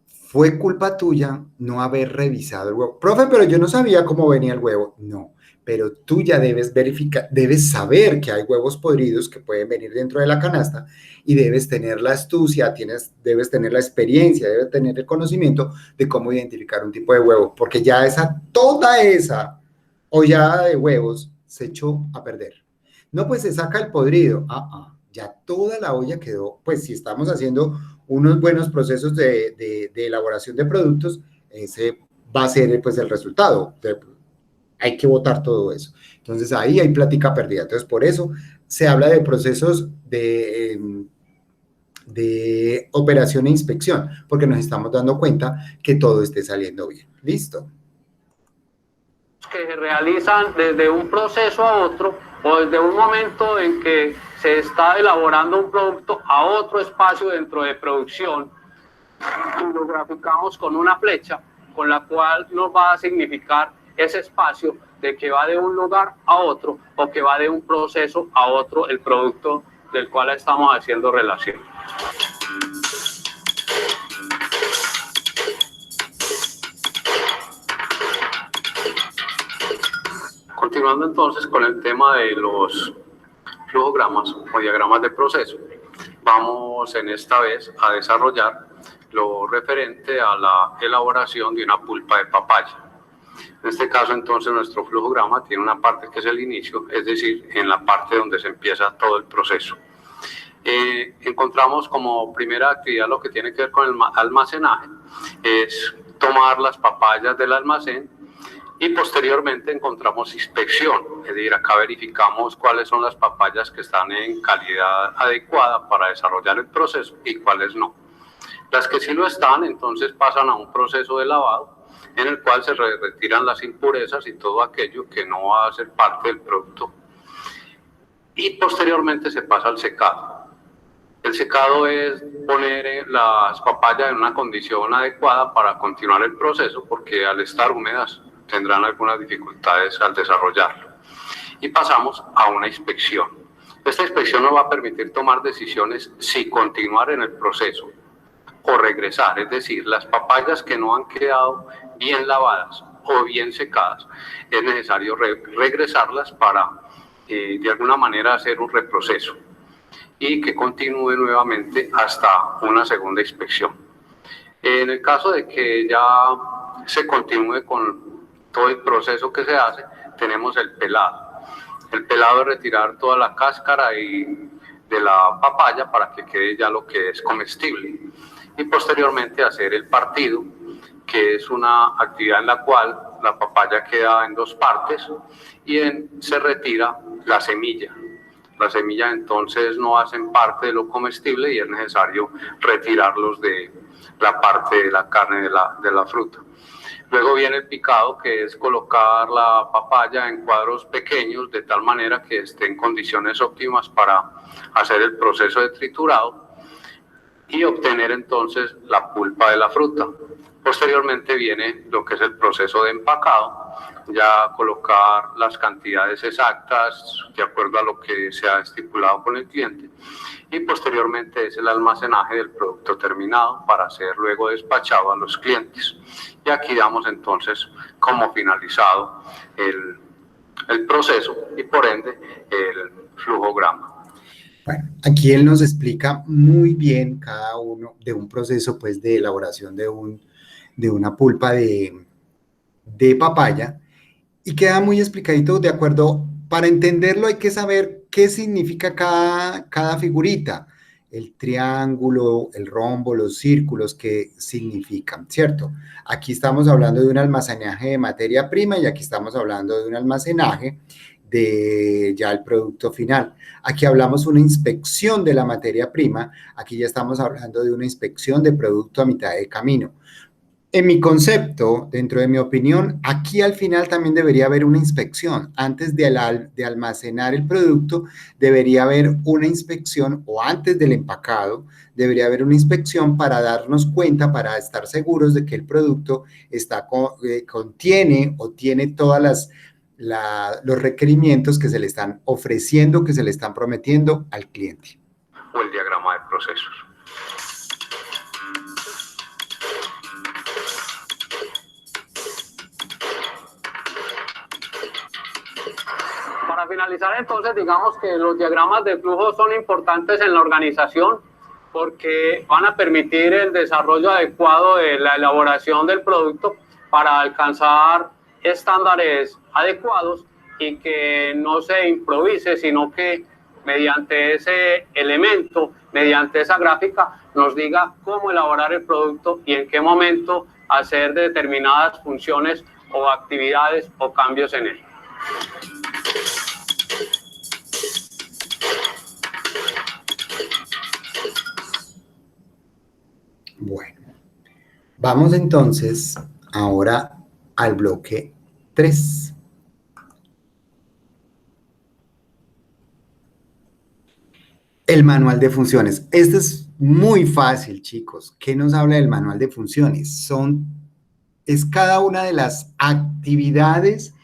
Fue culpa tuya no haber revisado el huevo. Profe, pero yo no sabía cómo venía el huevo. No, pero tú ya debes verificar, debes saber que hay huevos podridos que pueden venir dentro de la canasta y debes tener la astucia, debes tener la experiencia, debes tener el conocimiento de cómo identificar un tipo de huevo, porque ya toda esa ollada de huevos se echó a perder. No, pues se saca el podrido. Ya toda la olla quedó, pues si estamos haciendo unos buenos procesos de elaboración de productos, ese va a ser pues el resultado. Hay que botar todo eso. Entonces ahí hay plática perdida. Entonces por eso se habla de procesos de operación e inspección, porque nos estamos dando cuenta que todo esté saliendo bien. ¿Listo? Que se realizan desde un proceso a otro o desde un momento en que se está elaborando un producto a otro espacio dentro de producción, y lo graficamos con una flecha con la cual nos va a significar ese espacio de que va de un lugar a otro o que va de un proceso a otro el producto del cual estamos haciendo relación. Continuando entonces con el tema de los flujogramas o diagramas de proceso, vamos en esta vez a desarrollar lo referente a la elaboración de una pulpa de papaya. En este caso entonces nuestro flujograma tiene una parte que es el inicio, es decir, en la parte donde se empieza todo el proceso. Encontramos como primera actividad lo que tiene que ver con el almacenaje, es tomar las papayas del almacén. Y posteriormente encontramos inspección, es decir, acá verificamos cuáles son las papayas que están en calidad adecuada para desarrollar el proceso y cuáles no. Las que sí lo están, entonces pasan a un proceso de lavado en el cual se retiran las impurezas y todo aquello que no va a ser parte del producto. Y posteriormente se pasa al secado. El secado es poner las papayas en una condición adecuada para continuar el proceso, porque al estar húmedas tendrán algunas dificultades al desarrollarlo. Y pasamos a una inspección. Esta inspección nos va a permitir tomar decisiones si continuar en el proceso o regresar, es decir, las papayas que no han quedado bien lavadas o bien secadas, es necesario regresarlas para de alguna manera hacer un reproceso y que continúe nuevamente hasta una segunda inspección. En el caso de que ya se continúe con todo el proceso que se hace, tenemos el pelado. El pelado es retirar toda la cáscara de la papaya para que quede ya lo que es comestible. Y posteriormente hacer el partido, que es una actividad en la cual la papaya queda en dos partes y se retira la semilla. Las semillas entonces no hacen parte de lo comestible y es necesario retirarlos de la parte de la carne de la fruta. Luego viene el picado, que es colocar la papaya en cuadros pequeños de tal manera que esté en condiciones óptimas para hacer el proceso de triturado y obtener entonces la pulpa de la fruta. Posteriormente viene lo que es el proceso de empacado, ya colocar las cantidades exactas de acuerdo a lo que se ha estipulado con el cliente, y posteriormente es el almacenaje del producto terminado para ser luego despachado a los clientes. Y aquí damos entonces como finalizado el proceso y por ende el flujograma. Bueno, aquí él nos explica muy bien cada uno de un proceso pues de elaboración de una pulpa de papaya, y queda muy explicadito de acuerdo. Para entenderlo hay que saber qué significa cada figurita, el triángulo, el rombo, los círculos, qué significan, ¿cierto? Aquí estamos hablando de un almacenaje de materia prima y aquí estamos hablando de un almacenaje de ya el producto final. Aquí hablamos una inspección de la materia prima, aquí ya estamos hablando de una inspección de producto a mitad de camino. En mi concepto, dentro de mi opinión, aquí al final también debería haber una inspección. Antes de almacenar el producto, debería haber una inspección, o antes del empacado, debería haber una inspección para darnos cuenta, para estar seguros de que el producto contiene o tiene todas los requerimientos que se le están ofreciendo, que se le están prometiendo al cliente. O el diagrama de procesos. Para finalizar, entonces, digamos que los diagramas de flujo son importantes en la organización porque van a permitir el desarrollo adecuado de la elaboración del producto para alcanzar estándares adecuados y que no se improvise, sino que mediante ese elemento, mediante esa gráfica, nos diga cómo elaborar el producto y en qué momento hacer determinadas funciones o actividades o cambios en él. Bueno, vamos entonces ahora al bloque 3. El manual de funciones. Este es muy fácil, chicos. ¿Qué nos habla del manual de funciones? Es cada una de las actividades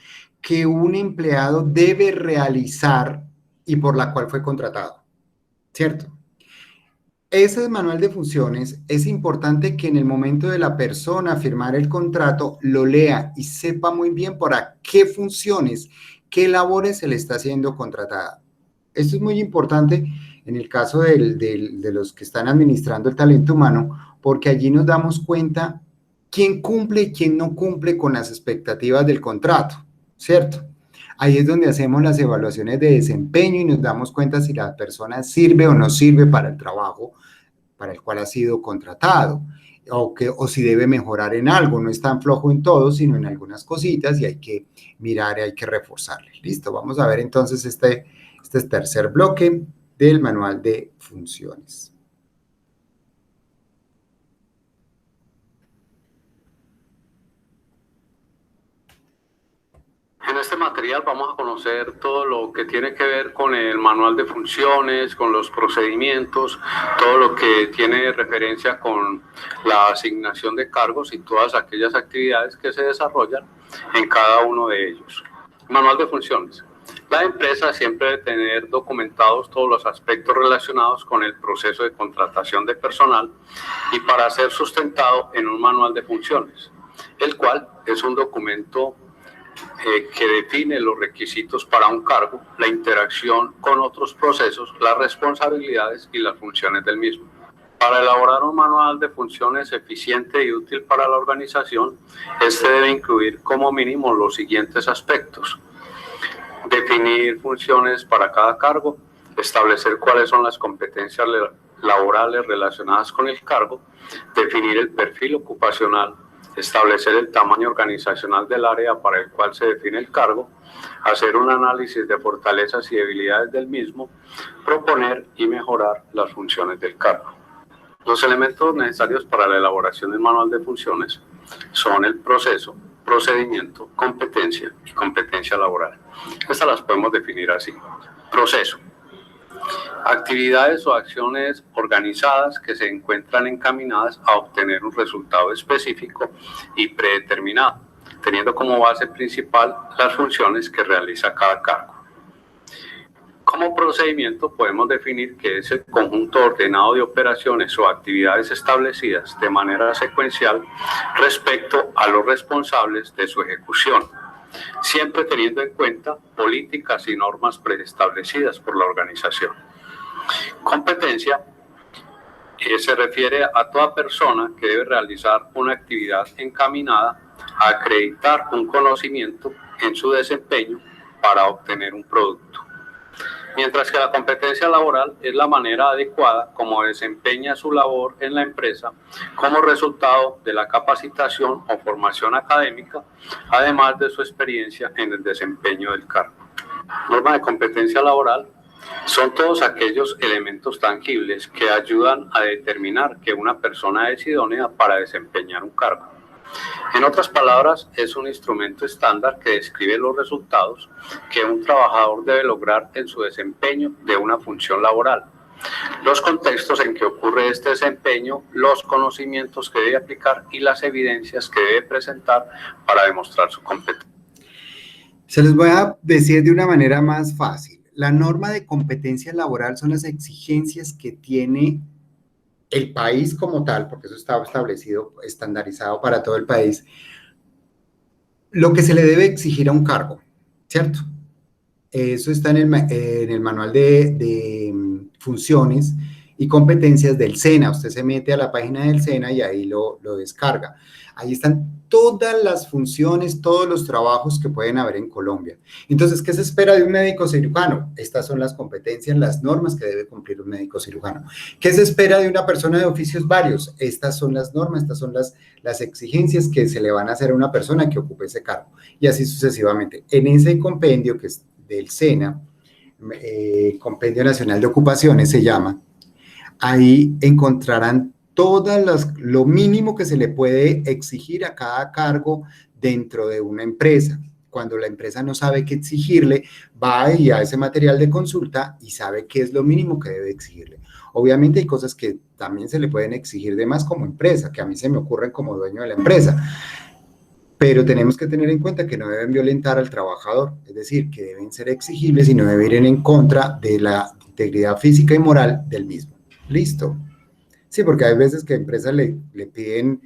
que un empleado debe realizar y por la cual fue contratado, ¿cierto? Ese manual de funciones es importante que en el momento de la persona firmar el contrato lo lea y sepa muy bien para qué funciones, qué labores se le está haciendo contratada. Esto es muy importante en el caso de los que están administrando el talento humano, porque allí nos damos cuenta quién cumple y quién no cumple con las expectativas del contrato, ¿cierto? Ahí es donde hacemos las evaluaciones de desempeño y nos damos cuenta si la persona sirve o no sirve para el trabajo para el cual ha sido contratado, o si debe mejorar en algo. No es tan flojo en todo, sino en algunas cositas y hay que mirar y hay que reforzarle. Listo, vamos a ver entonces este tercer bloque del manual de funciones. En este material vamos a conocer todo lo que tiene que ver con el manual de funciones, con los procedimientos, todo lo que tiene referencia con la asignación de cargos y todas aquellas actividades que se desarrollan en cada uno de ellos. Manual de funciones. La empresa siempre debe tener documentados todos los aspectos relacionados con el proceso de contratación de personal y para ser sustentado en un manual de funciones, el cual es un documento que define los requisitos para un cargo, la interacción con otros procesos, las responsabilidades y las funciones del mismo. Para elaborar un manual de funciones eficiente y útil para la organización, este debe incluir como mínimo los siguientes aspectos: definir funciones para cada cargo, establecer cuáles son las competencias laborales relacionadas con el cargo, definir el perfil ocupacional, establecer el tamaño organizacional del área para el cual se define el cargo, hacer un análisis de fortalezas y debilidades del mismo, proponer y mejorar las funciones del cargo. Los elementos necesarios para la elaboración del manual de funciones son el proceso, procedimiento, competencia y competencia laboral. Estas las podemos definir así. Proceso: actividades o acciones organizadas que se encuentran encaminadas a obtener un resultado específico y predeterminado, teniendo como base principal las funciones que realiza cada cargo. Como procedimiento podemos definir que es el conjunto ordenado de operaciones o actividades establecidas de manera secuencial respecto a los responsables de su ejecución, siempre teniendo en cuenta políticas y normas preestablecidas por la organización. Competencia se refiere a toda persona que debe realizar una actividad encaminada a acreditar un conocimiento en su desempeño para obtener un producto. Mientras que la competencia laboral es la manera adecuada como desempeña su labor en la empresa como resultado de la capacitación o formación académica, además de su experiencia en el desempeño del cargo. Norma de competencia laboral son todos aquellos elementos tangibles que ayudan a determinar que una persona es idónea para desempeñar un cargo. En otras palabras, es un instrumento estándar que describe los resultados que un trabajador debe lograr en su desempeño de una función laboral, los contextos en que ocurre este desempeño, los conocimientos que debe aplicar y las evidencias que debe presentar para demostrar su competencia. Se los voy a decir de una manera más fácil. La norma de competencia laboral son las exigencias que tiene el país como tal, porque eso está establecido, estandarizado para todo el país, lo que se le debe exigir a un cargo, ¿cierto? Eso está en el manual de funciones y competencias del SENA. Usted se mete a la página del SENA y ahí lo descarga. Ahí están todas las funciones, todos los trabajos que pueden haber en Colombia. Entonces, ¿qué se espera de un médico cirujano? Estas son las competencias, las normas que debe cumplir un médico cirujano. ¿Qué se espera de una persona de oficios varios? Estas son las normas, estas son las exigencias que se le van a hacer a una persona que ocupe ese cargo. Y así sucesivamente. En ese compendio que es del SENA, Compendio Nacional de Ocupaciones se llama, ahí encontrarán lo mínimo que se le puede exigir a cada cargo dentro de una empresa. Cuando la empresa no sabe qué exigirle, va ahí a ese material de consulta y sabe qué es lo mínimo que debe exigirle. Obviamente hay cosas que también se le pueden exigir de más como empresa, que a mí se me ocurren como dueño de la empresa, pero tenemos que tener en cuenta que no deben violentar al trabajador, es decir, que deben ser exigibles y no deben ir en contra de la integridad física y moral del mismo. ¿Listo? Sí, porque hay veces que empresas le piden,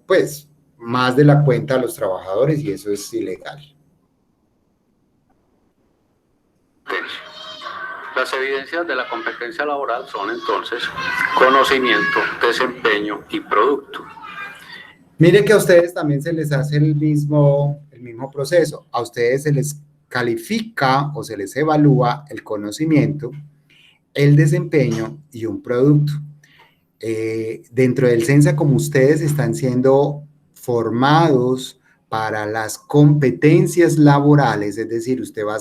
pues, más de la cuenta a los trabajadores y eso es ilegal. Las evidencias de la competencia laboral son entonces conocimiento, desempeño y producto. Mire que a ustedes también se les hace el mismo proceso. A ustedes se les califica o se les evalúa el conocimiento, el desempeño y un producto. Dentro del CENSA, como ustedes están siendo formados para las competencias laborales, es decir, usted va a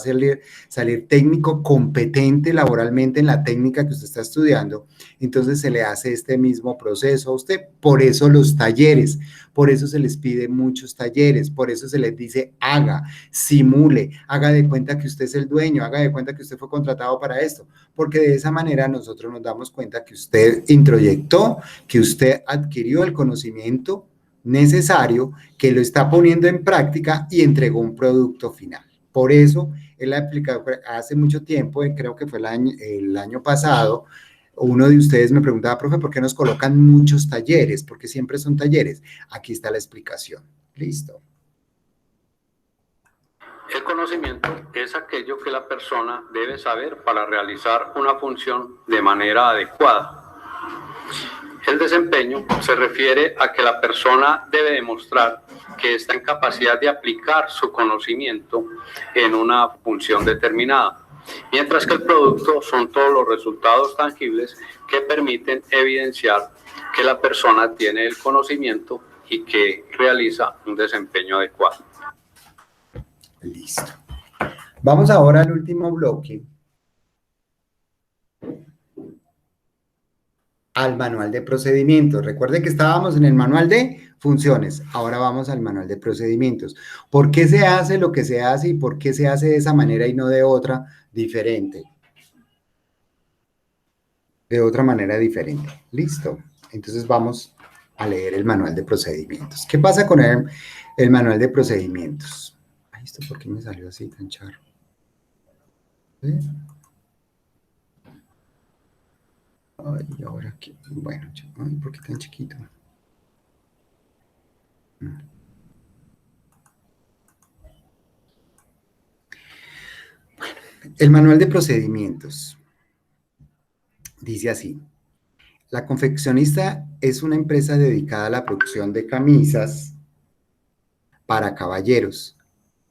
salir técnico competente laboralmente en la técnica que usted está estudiando, entonces se le hace este mismo proceso a usted. Por eso los talleres, por eso se les pide muchos talleres, por eso se les dice haga, simule, haga de cuenta que usted es el dueño, haga de cuenta que usted fue contratado para esto, porque de esa manera nosotros nos damos cuenta que usted introyectó, que usted adquirió el conocimiento necesario, que lo está poniendo en práctica y entregó un producto final. Por eso, él ha aplicado hace mucho tiempo, creo que fue el año pasado, uno de ustedes me preguntaba, profe, ¿por qué nos colocan muchos talleres? Porque siempre son talleres. Aquí está la explicación. Listo. El conocimiento es aquello que la persona debe saber para realizar una función de manera adecuada. El desempeño se refiere a que la persona debe demostrar que está en capacidad de aplicar su conocimiento en una función determinada, mientras que el producto son todos los resultados tangibles que permiten evidenciar que la persona tiene el conocimiento y que realiza un desempeño adecuado. Listo. Vamos ahora al último bloque. al manual de procedimientos. Recuerden que estábamos en el manual de funciones, ahora vamos al manual de procedimientos. ¿Por qué se hace lo que se hace y por qué se hace de esa manera y no de otra diferente? De otra manera diferente. Listo. Entonces vamos a leer el manual de procedimientos. ¿Qué pasa con el manual de procedimientos? Ay, ¿esto por qué me salió así tan charro? ¿Sí? Ay, ahora aquí. Bueno, ay, ¿por qué tan chiquito? Bueno, el manual de procedimientos dice así. La confeccionista es una empresa dedicada a la producción de camisas para caballeros.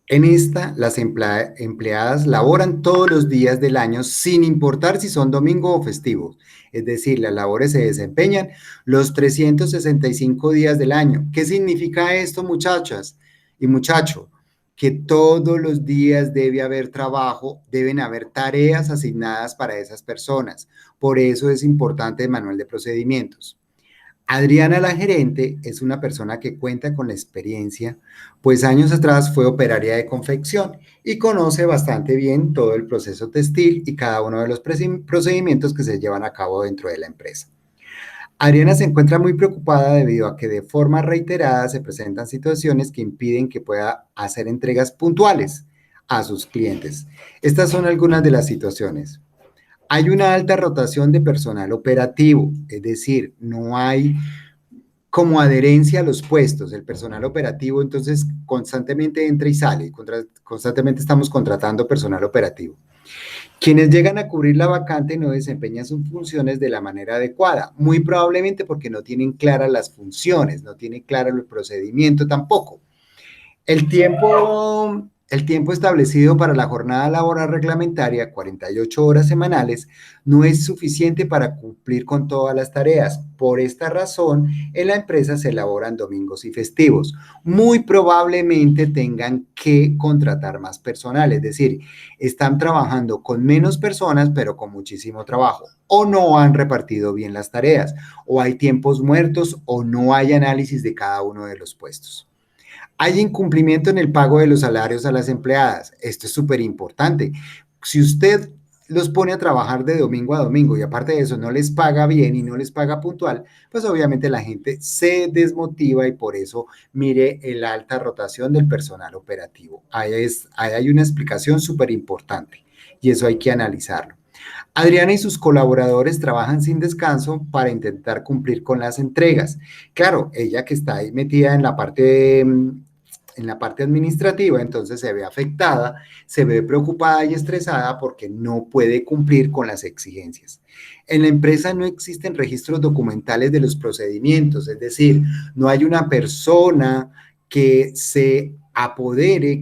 En esta, las empleadas laboran todos los días del año sin importar si son domingo o festivos. Es decir, las labores se desempeñan los 365 días del año. ¿Qué significa esto, muchachas y muchachos? Que todos los días debe haber trabajo, deben haber tareas asignadas para esas personas. Por eso es importante el manual de procedimientos. Adriana, la gerente, es una persona que cuenta con la experiencia, pues años atrás fue operaria de confección y conoce bastante bien todo el proceso textil y cada uno de los procedimientos que se llevan a cabo dentro de la empresa. Adriana se encuentra muy preocupada debido a que de forma reiterada se presentan situaciones que impiden que pueda hacer entregas puntuales a sus clientes. Estas son algunas de las situaciones. Hay una alta rotación de personal operativo, es decir, no hay como adherencia a los puestos. El personal operativo entonces constantemente entra y sale, constantemente estamos contratando personal operativo. Quienes llegan a cubrir la vacante no desempeñan sus funciones de la manera adecuada, muy probablemente porque no tienen claras las funciones, no tienen claro el procedimiento tampoco. El tiempo establecido para la jornada laboral reglamentaria, 48 horas semanales, no es suficiente para cumplir con todas las tareas. Por esta razón, en la empresa se elaboran domingos y festivos. Muy probablemente tengan que contratar más personal, es decir, están trabajando con menos personas, pero con muchísimo trabajo. O no han repartido bien las tareas, o hay tiempos muertos, o no hay análisis de cada uno de los puestos. Hay incumplimiento en el pago de los salarios a las empleadas. Esto es súper importante. Si usted los pone a trabajar de domingo a domingo y aparte de eso no les paga bien y no les paga puntual, pues obviamente la gente se desmotiva y por eso mire la alta rotación del personal operativo. Ahí hay una explicación súper importante y eso hay que analizarlo. Adriana y sus colaboradores trabajan sin descanso para intentar cumplir con las entregas. Claro, ella que está ahí metida en la parte administrativa, entonces se ve afectada, se ve preocupada y estresada porque no puede cumplir con las exigencias. En la empresa no existen registros documentales de los procedimientos, es decir, no hay una persona que se empodere,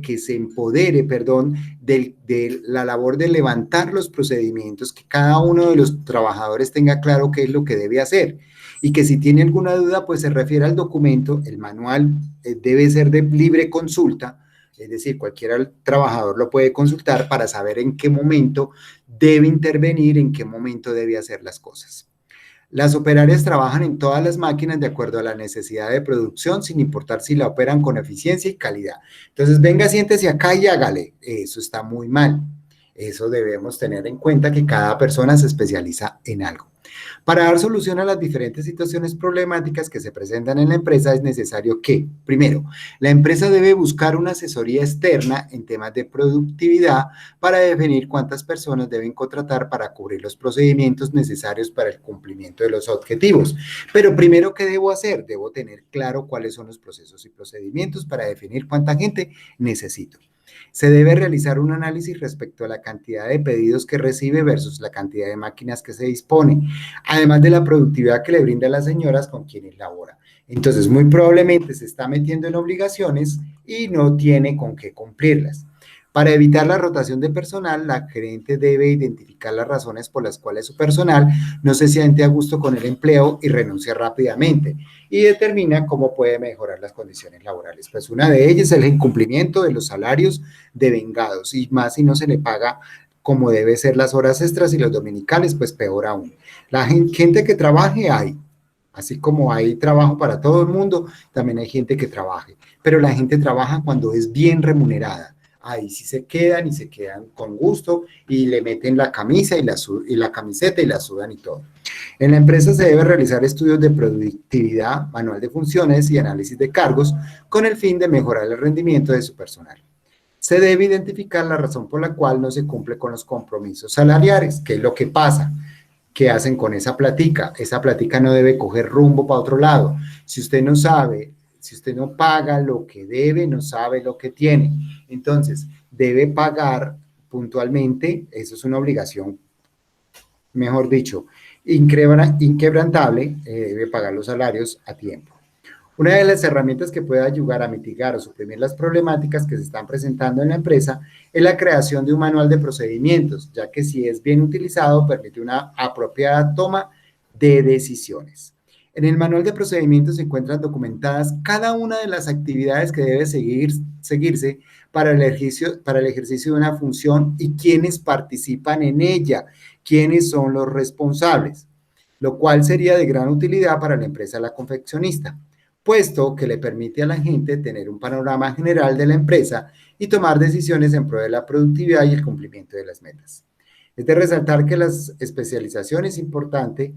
de la labor de levantar los procedimientos, que cada uno de los trabajadores tenga claro qué es lo que debe hacer y que si tiene alguna duda, pues se refiere al documento. El manual debe ser de libre consulta, es decir, cualquier trabajador lo puede consultar para saber en qué momento debe intervenir, en qué momento debe hacer las cosas. Las operarias trabajan en todas las máquinas de acuerdo a la necesidad de producción, sin importar si la operan con eficiencia y calidad. Entonces, venga, siéntese acá y hágale. Eso está muy mal. Eso debemos tener en cuenta que cada persona se especializa en algo. Para dar solución a las diferentes situaciones problemáticas que se presentan en la empresa, es necesario que, primero, la empresa debe buscar una asesoría externa en temas de productividad para definir cuántas personas deben contratar para cubrir los procedimientos necesarios para el cumplimiento de los objetivos. Pero primero, ¿qué debo hacer? Debo tener claro cuáles son los procesos y procedimientos para definir cuánta gente necesito. Se debe realizar un análisis respecto a la cantidad de pedidos que recibe versus la cantidad de máquinas que se dispone, además de la productividad que le brinda a las señoras con quienes labora. Entonces, muy probablemente se está metiendo en obligaciones y no tiene con qué cumplirlas. Para evitar la rotación de personal, la gerente debe identificar las razones por las cuales su personal no se siente a gusto con el empleo y renuncia rápidamente y determina cómo puede mejorar las condiciones laborales. Pues una de ellas es el incumplimiento de los salarios devengados y más si no se le paga como debe ser las horas extras y los dominicales, pues peor aún. La gente que trabaje hay, así como hay trabajo para todo el mundo, también hay gente que trabaje, pero la gente trabaja cuando es bien remunerada. Ahí sí se quedan y se quedan con gusto y le meten la camisa y la camiseta y la sudan y todo. En la empresa se debe realizar estudios de productividad, manual de funciones y análisis de cargos con el fin de mejorar el rendimiento de su personal. Se debe identificar la razón por la cual no se cumple con los compromisos salariales, qué es lo que pasa, qué hacen con esa platica. Esa platica no debe coger rumbo para otro lado. Si usted no sabe, si usted no paga lo que debe, no sabe lo que tiene. Entonces, debe pagar puntualmente, eso es una obligación, mejor dicho, inquebrantable, debe pagar los salarios a tiempo. Una de las herramientas que puede ayudar a mitigar o suprimir las problemáticas que se están presentando en la empresa es la creación de un manual de procedimientos, ya que si es bien utilizado permite una apropiada toma de decisiones. En el manual de procedimientos se encuentran documentadas cada una de las actividades que debe seguirse para el ejercicio de una función y quiénes participan en ella, quiénes son los responsables, lo cual sería de gran utilidad para la empresa La Confeccionista, puesto que le permite a la gente tener un panorama general de la empresa y tomar decisiones en pro de la productividad y el cumplimiento de las metas. Es de resaltar que la especialización es importante.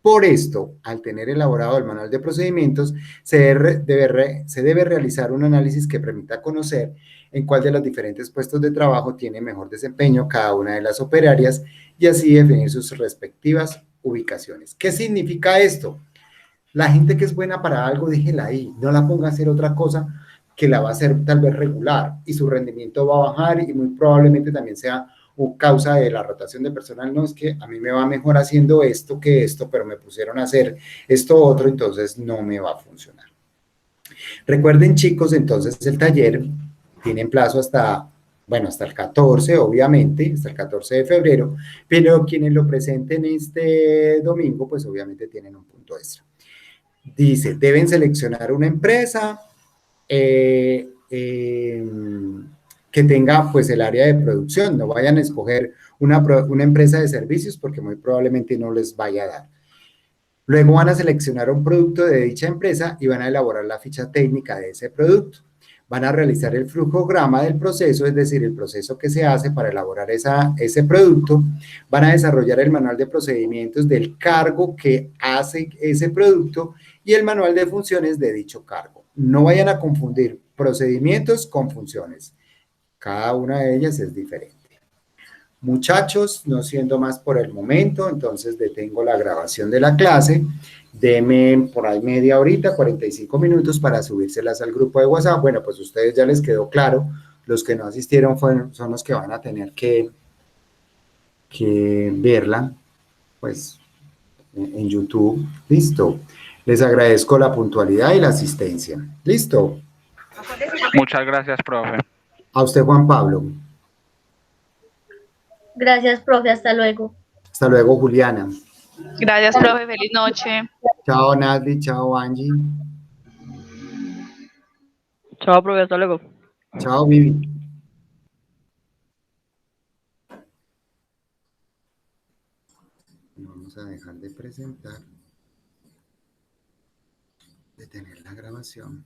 Por esto, al tener elaborado el manual de procedimientos, se debe realizar un análisis que permita conocer en cuál de los diferentes puestos de trabajo tiene mejor desempeño cada una de las operarias y así definir sus respectivas ubicaciones. ¿Qué significa esto? La gente que es buena para algo, déjela ahí, no la ponga a hacer otra cosa que la va a hacer tal vez regular y su rendimiento va a bajar y muy probablemente también sea o causa de la rotación de personal. No, es que a mí me va mejor haciendo esto que esto, pero me pusieron a hacer esto otro, entonces no me va a funcionar. Recuerden, chicos, entonces el taller tiene plazo hasta, bueno, hasta el 14, obviamente, hasta el 14 de febrero, pero quienes lo presenten este domingo, pues obviamente tienen un punto extra. Dice, deben seleccionar una empresa que tenga pues el área de producción, no vayan a escoger una empresa de servicios porque muy probablemente no les vaya a dar. Luego van a seleccionar un producto de dicha empresa y van a elaborar la ficha técnica de ese producto. Van a realizar el flujograma del proceso, es decir, el proceso que se hace para elaborar ese producto. Van a desarrollar el manual de procedimientos del cargo que hace ese producto y el manual de funciones de dicho cargo. No vayan a confundir procedimientos con funciones. Cada una de ellas es diferente. Muchachos, no siendo más por el momento, entonces detengo la grabación de la clase. Deme por ahí media horita, 45 minutos para subírselas al grupo de WhatsApp. Bueno, pues a ustedes ya les quedó claro. Los que no asistieron son los que van a tener que verla, pues, en YouTube. Listo. Les agradezco la puntualidad y la asistencia. Listo. Muchas gracias, profe. A usted, Juan Pablo. Gracias, profe. Hasta luego. Hasta luego, Juliana. Gracias, profe. Feliz noche. Chao, Nadie. Chao, Angie. Chao, profe, hasta luego. Chao, Vivi. Vamos a dejar de presentar, detener la grabación.